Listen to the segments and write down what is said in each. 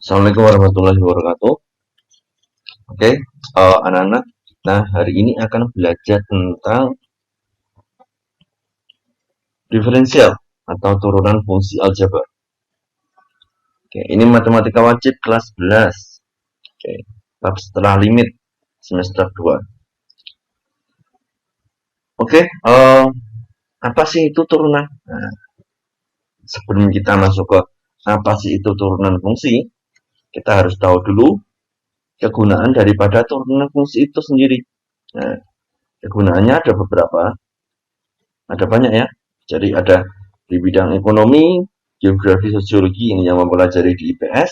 Assalamualaikum warahmatullahi wabarakatuh. Oke, anak-anak. Nah, hari ini akan belajar tentang diferensial atau turunan fungsi aljabar. Oke, ini matematika wajib kelas 11. Oke, bab setelah limit semester 2. Oke, apa sih itu turunan? Nah, sebelum kita masuk ke apa sih itu turunan fungsi, kita harus tahu dulu kegunaan daripada turunan fungsi itu sendiri. Nah, kegunaannya ada beberapa. Ada banyak ya. Jadi ada di bidang ekonomi, geografi, sosiologi ini yang mempelajari di IPS,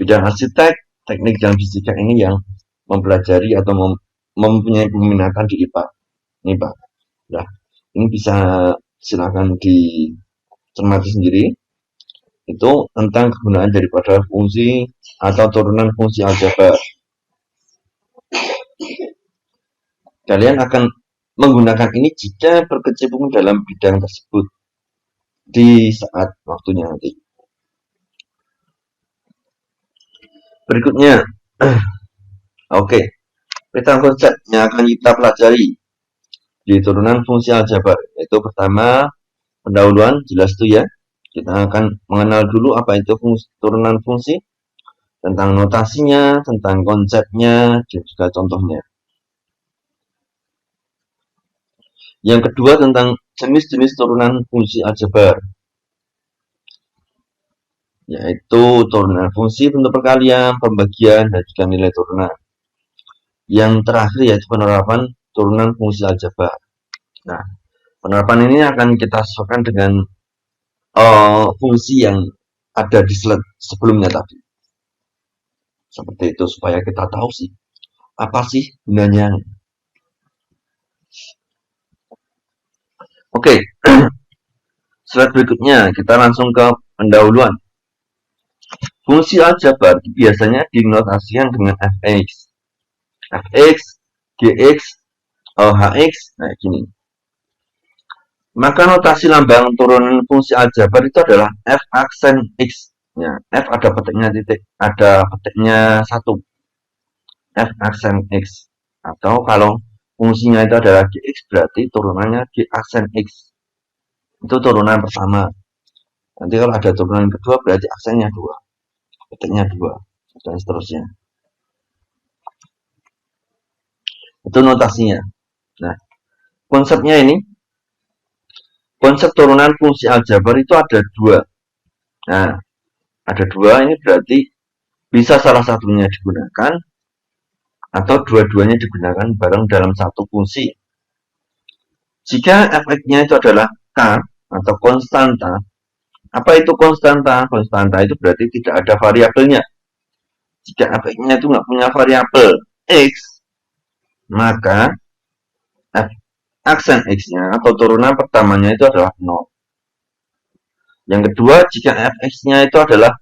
bidang arsitek, teknik dan fisika ini yang mempelajari atau mempunyai peminatan di IPA. Ini Pak. Nah, ini bisa silakan dicermati sendiri. Itu tentang kegunaan daripada fungsi atau turunan fungsi aljabar. Kalian akan menggunakan ini jika berkecimpung dalam bidang tersebut di saat waktunya nanti. Berikutnya, oke, peta konsep yang akan kita pelajari di turunan fungsi aljabar. Itu pertama, pendahuluan, jelas tuh ya. Kita akan mengenal dulu apa itu turunan fungsi, tentang notasinya, tentang konsepnya, dan juga contohnya. Yang kedua tentang jenis-jenis turunan fungsi aljabar, yaitu turunan fungsi bentuk perkalian, pembagian, dan juga nilai turunan. Yang terakhir yaitu penerapan turunan fungsi aljabar. Nah, penerapan ini akan kita sesuaikan dengan fungsi yang ada di slide sebelumnya tadi. Seperti itu supaya kita tahu sih apa sih gunanya. Oke, slide berikutnya kita langsung ke pendahuluan. Fungsi aljabar biasanya dinotasikan dengan fx, gx, hx, nah gini. Maka notasi lambang turunan fungsi aljabar itu adalah f aksen x. Ya, f ada petiknya titik, ada petiknya 1. F aksen x. Atau kalau fungsinya itu adalah gx berarti turunannya g aksen x. Itu turunan pertama. Nanti kalau ada turunan kedua berarti aksennya 2. Petiknya 2 dan seterusnya. Itu notasinya. Nah, konsepnya ini, konsep turunan fungsi aljabar itu ada 2. Nah, ada 2 ini berarti bisa salah satunya digunakan atau dua-duanya digunakan bareng dalam satu fungsi. Jika fx-nya itu adalah k atau konstanta, apa itu konstanta? Konstanta itu berarti tidak ada variabelnya. Jika fx-nya itu nggak punya variabel x, maka f aksen x-nya atau turunan pertamanya itu adalah 0. Yang kedua, jika fx-nya itu adalah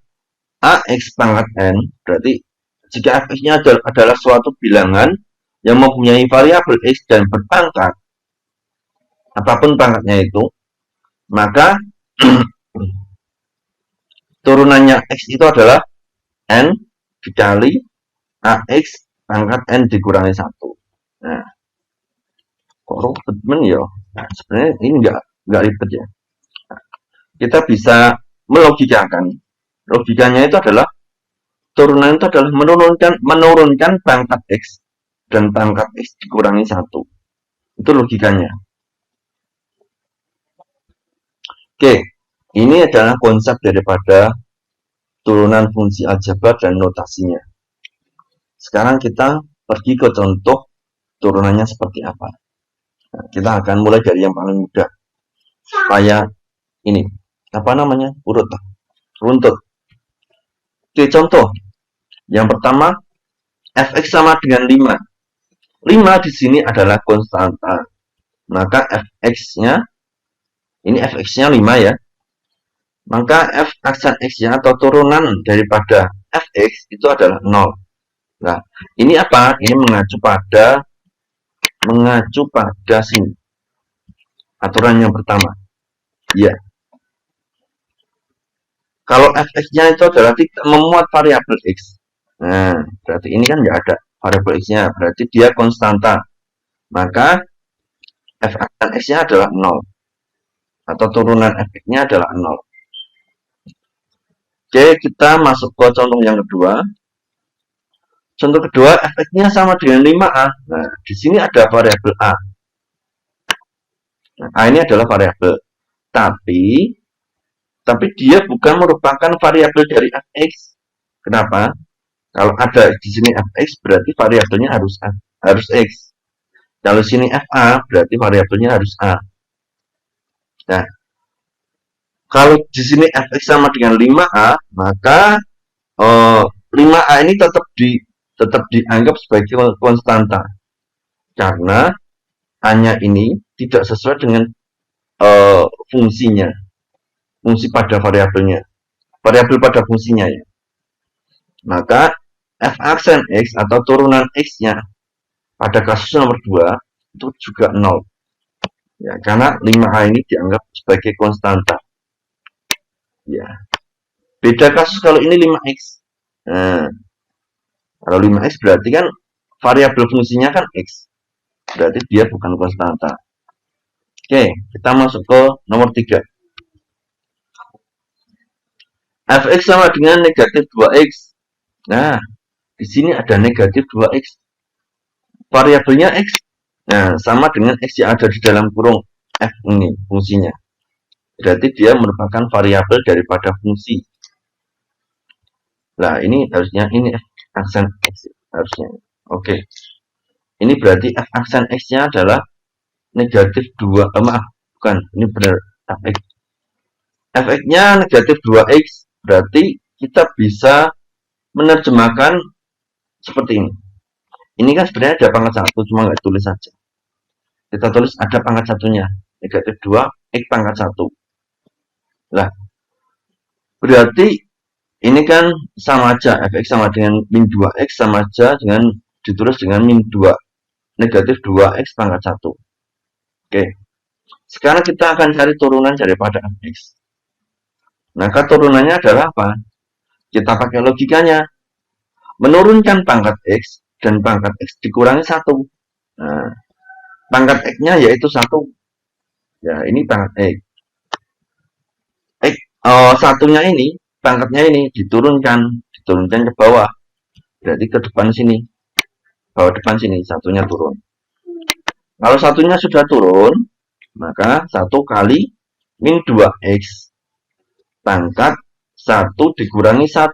ax pangkat n, berarti jika fx-nya adalah suatu bilangan yang mempunyai variabel x dan berpangkat, apapun pangkatnya itu, maka turunannya x itu adalah n dikali ax pangkat n dikurangi 1. Nah, kok ribet ya? Nah, sebenarnya ini nggak ribet ya. Nah, kita bisa melogikakan. Logikanya itu adalah turunan itu adalah menurunkan pangkat x dan pangkat x dikurangi 1. Itu logikanya. Oke, ini adalah konsep daripada turunan fungsi aljabar dan notasinya. Sekarang kita pergi ke contoh turunannya seperti apa. Nah, kita akan mulai dari yang paling mudah. Supaya ini, apa namanya? Runtut. Oke, contoh. Yang pertama, fx sama dengan 5. 5 di sini adalah konstanta. Maka fx-nya, ini fx-nya 5 ya. Maka f aksen x-nya atau turunan daripada fx itu adalah 0. Nah, ini apa? Ini mengacu pada sini. Aturan yang pertama. Ya. Kalau fx-nya itu adalah tidak memuat variabel x. Nah, berarti ini kan nggak ada variabel x-nya, berarti dia konstanta. Maka fx dan x-nya adalah 0. Atau turunan fx-nya adalah 0. Oke, kita masuk ke contoh yang kedua. Contoh kedua, fx-nya sama dengan 5a. Nah, di sini ada variabel a. Nah, a ini adalah variabel. Tapi dia bukan merupakan variabel dari fx. Kenapa? Kalau ada di sini fx berarti variabelnya harus x. Kalau sini fa berarti variabelnya harus a. Nah, kalau di sini fx sama dengan 5a, maka 5a ini tetap dianggap sebagai konstanta karena a-nya ini tidak sesuai dengan fungsinya, fungsi pada variabelnya, variabel pada fungsinya ya. Maka f aksen x atau turunan x-nya pada kasus nomor 2 itu juga 0. Ya, karena 5a ini dianggap sebagai konstanta. Ya. Beda kasus kalau ini 5x. Nah, kalau 5x berarti kan variabel fungsinya kan x. Berarti dia bukan konstanta. Oke, kita masuk ke nomor 3. fx sama dengan negatif 2x. Nah, di sini ada negatif 2x. Variabelnya x. Nah, sama dengan x yang ada di dalam kurung f ini fungsinya. Berarti dia merupakan variabel daripada fungsi. Nah, ini harusnya ini f aksen x harusnya. Oke. Ini berarti f aksen x-nya adalah negatif 2. Maaf, bukan. Ini benar fx. fx-nya negatif 2x. Berarti kita bisa menerjemahkan seperti ini. Ini kan sebenarnya ada pangkat 1, cuma nggak tulis saja. Kita tulis ada pangkat satunya. Negatif 2, x pangkat 1. Lah, berarti ini kan sama aja. Fx sama dengan min 2x sama aja dengan ditulis dengan min 2. Negatif 2x pangkat 1. Oke. Sekarang kita akan cari turunan daripada fx. Maka turunannya adalah apa? Kita pakai logikanya. Menurunkan pangkat x dan pangkat x dikurangi 1. Nah, pangkat x-nya yaitu 1. Ya, ini pangkat x. Satunya ini, pangkatnya ini diturunkan ke bawah. Berarti ke depan sini. Bawah depan sini, satunya turun. Kalau satunya sudah turun, maka 1 kali min 2x pangkat 1 dikurangi 1.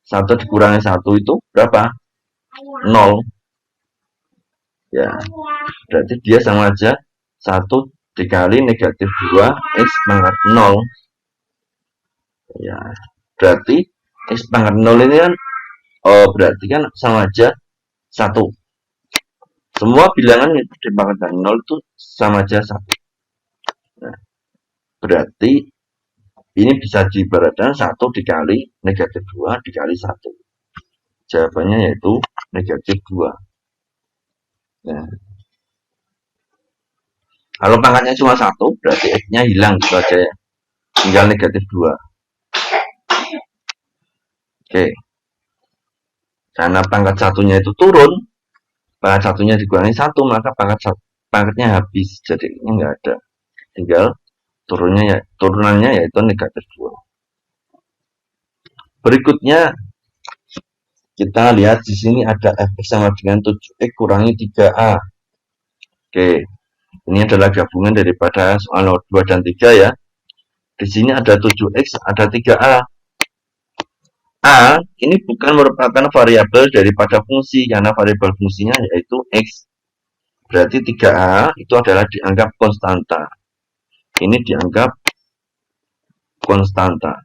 1 dikurangi 1 itu berapa? 0. Ya, berarti dia sama aja 1 dikali negatif 2x pangkat 0. Ya, berarti x pangkat 0 ini kan berarti kan sama aja 1. Semua bilangan di pangkat 0 itu sama aja 1. Nah, berarti ini bisa diibaratkan 1 dikali negatif 2 dikali 1. Jawabannya yaitu negatif 2. Nah, kalau pangkatnya cuma 1, berarti x-nya hilang gitu aja ya. Tinggal negatif 2. Oke. Karena pangkat satunya itu turun, pangkat satunya dikurangi 1, maka pangkatnya habis. Jadi ini enggak ada. Tinggal turunannya yaitu negatif 2. Berikutnya kita lihat di sini ada fx sama dengan 7x kurangi 3a. Oke. Ini adalah gabungan daripada soal nomor 2 dan 3 ya. Di sini ada 7x, ada 3a. A ini bukan merupakan variabel daripada fungsi karena variabel fungsinya yaitu x. Berarti 3a itu adalah dianggap konstanta. Ini dianggap konstanta.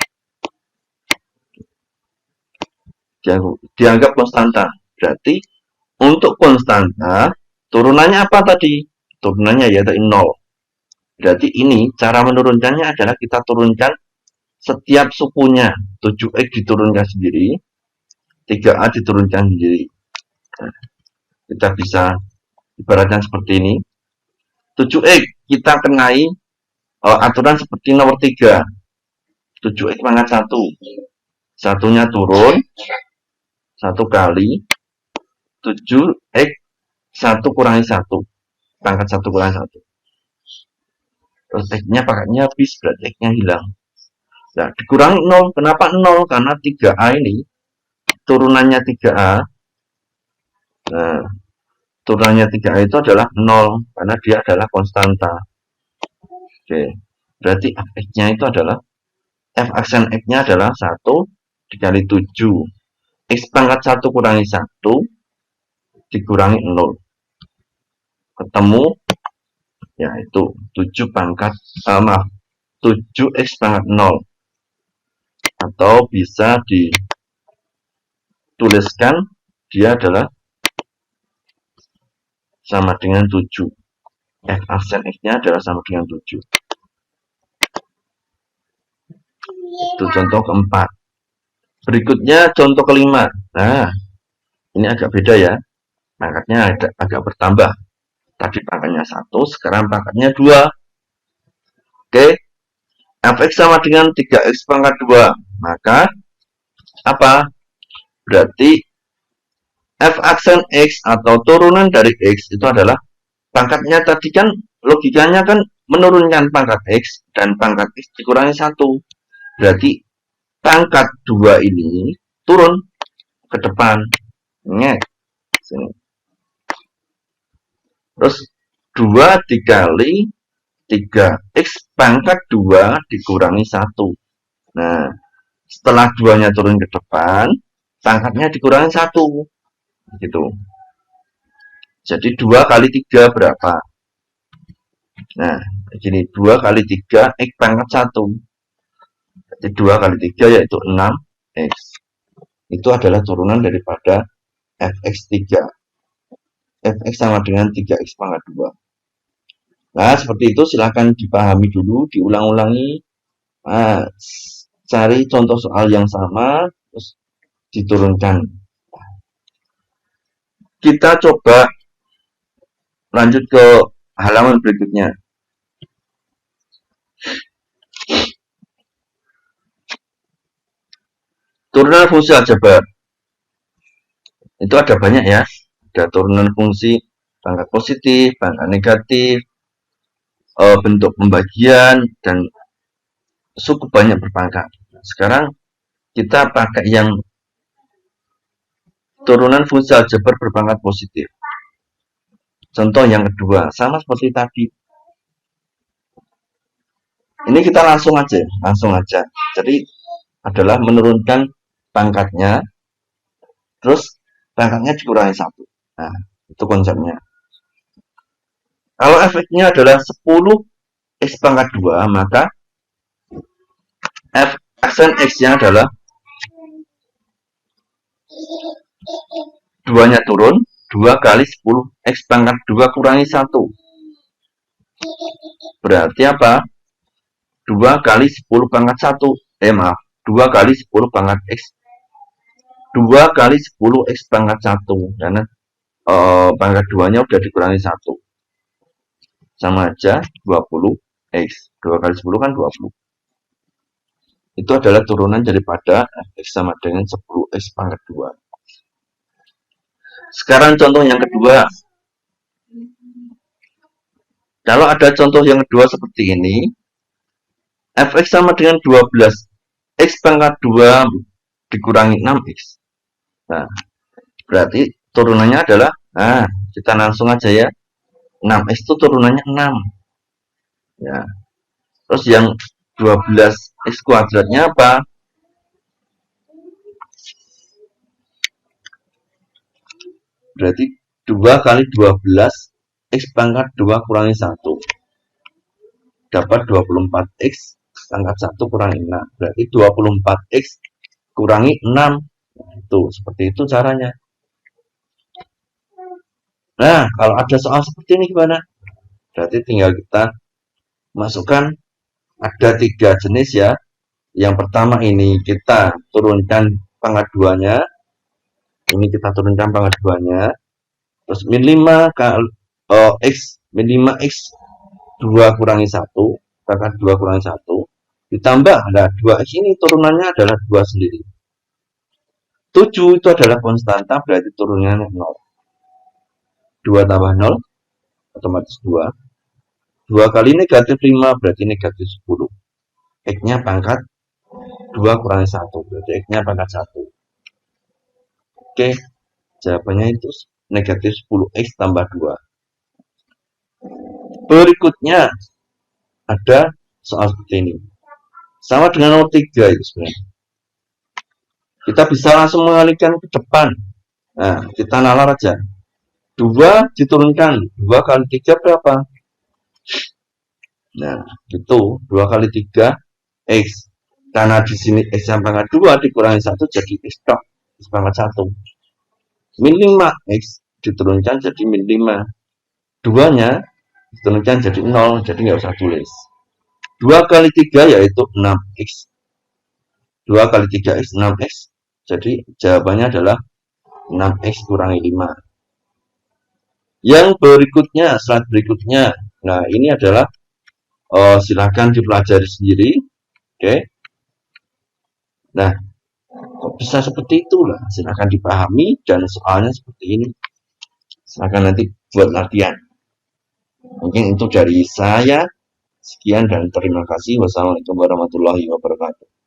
Dianggap konstanta. Berarti untuk konstanta turunannya apa tadi? Turunannya yaitu 0. Berarti ini cara menurunkannya adalah kita turunkan setiap sukunya. 7x diturunkan sendiri, 3a diturunkan sendiri. Nah, kita bisa ibaratkan seperti ini. 7x kita kenai aturan seperti nomor 3, 7x pangkat 1. Satunya turun 1 kali 7x 1 kurangi 1. Pangkat 1 kurangi 1. Terus x-nya pangkatnya habis, berarti x-nya hilang. Nah, dikurangi 0. Kenapa 0? Karena 3A ini turunannya 3A. Nah, turunannya 3A itu adalah 0 karena dia adalah konstanta. Oke. Berarti fx-nya itu adalah f aksen x-nya adalah 1 dikali 7. X pangkat 1 kurangi 1 dikurangi 0. Ketemu yaitu 7 pangkat 7x pangkat 0. Atau bisa dituliskan dia adalah sama dengan 7. F aksen x-nya adalah sama dengan 7. Itu contoh keempat. Berikutnya contoh kelima. Nah, ini agak beda ya. Pangkatnya agak bertambah. Tadi pangkatnya 1, sekarang pangkatnya 2. Oke. Fx sama dengan 3x pangkat 2. Maka apa? Berarti f aksen x atau turunan dari x itu adalah pangkatnya tadi kan logikanya kan menurunkan pangkat x dan pangkat x dikurangi 1. Berarti pangkat 2 ini turun ke depan. Sini. Terus 2 dikali 3x pangkat 2 dikurangi 1. Nah, setelah 2-nya turun ke depan, pangkatnya dikurangi 1. Gitu. Jadi 2 kali 3 berapa? Nah, jadi 2 kali 3 x pangkat 1. Jadi 2 kali 3 yaitu 6x. Itu adalah turunan daripada fx3. Fx sama dengan 3x pangkat 2. Nah, seperti itu silahkan dipahami dulu, diulang-ulangi. Nah, cari contoh soal yang sama, terus diturunkan. Kita coba lanjut ke halaman berikutnya. Turunan fungsi aljabar. Itu ada banyak ya. Ada turunan fungsi pangkat positif, pangkat negatif, bentuk pembagian, dan cukup banyak berpangkat. Sekarang kita pakai yang turunan fungsi aljabar berpangkat positif. Contoh yang kedua, sama seperti tadi. Ini kita langsung aja. Jadi adalah menurunkan pangkatnya, terus pangkatnya dikurangi 1. Nah, itu konsepnya. Kalau efeknya adalah 10x pangkat 2, maka f aksen x-nya adalah 2-nya turun, 2 kali 10x pangkat 2 kurangi 1. Berarti apa? 2 kali 10 pangkat 1. 2 kali 10 pangkat x. 2 kali 10x pangkat 1. Karena pangkat 2-nya udah dikurangi 1. Sama aja 20x. 2 kali 10 kan 20. Itu adalah turunan daripada fx sama dengan 10x pangkat 2. Sekarang contoh yang kedua. Kalau ada contoh yang kedua seperti ini, fx sama dengan 12x pangkat 2 dikurangi 6x. Nah, berarti turunannya adalah, nah, kita langsung aja ya. 6x itu turunannya 6. Ya. Terus yang 12x kuadratnya apa? Berarti 2 kali 12x pangkat 2 kurangi 1. Dapat 24x pangkat 1 kurangi 6. Berarti 24x kurangi 6. Nah, itu seperti itu caranya. Nah, kalau ada soal seperti ini gimana? Berarti tinggal kita masukkan, ada 3 jenis ya. Yang pertama ini kita turunkan pangkat 2-nya. Ini kita turunkan pangkat 2-nya. Terus min 5 kali x min 5x 2 kurangi 1. pangkat 2 kurangi 1 ditambah, nah 2x ini turunannya adalah 2 sendiri. 7 itu adalah konstanta, berarti turunannya 0. 2 tambah 0 otomatis 2. 2 kali negatif 5 berarti negatif 10. X-nya pangkat 2 kurangi 1 berarti X-nya pangkat 1. Oke, jawabannya itu negatif 10x tambah 2. Berikutnya ada soal seperti ini. Sama dengan 03 itu sebenarnya. Kita bisa langsung mengalihkan ke depan. Nah, kita nalar aja. 2 diturunkan. 2 kali 3 berapa? Nah, itu 2 kali 3 X. Karena di sini X yang pangkat 2 dikurangi 1 jadi X dok. X pangkat 1. Min 5 X diturunkan jadi min 5. 2-nya diturunkan jadi 0, jadi nggak usah tulis. 2 kali 3 yaitu 6x. 2 kali 3x 6x. Jadi jawabannya adalah 6x kurangi 5. Yang berikutnya, slide berikutnya. Nah, ini adalah silakan dipelajari sendiri. Oke. Nah, kok bisa seperti itulah. Silakan dipahami dan soalnya seperti ini. Silakan nanti buat latihan. Mungkin itu dari saya. Sekian dan terima kasih. Wassalamualaikum warahmatullahi wabarakatuh.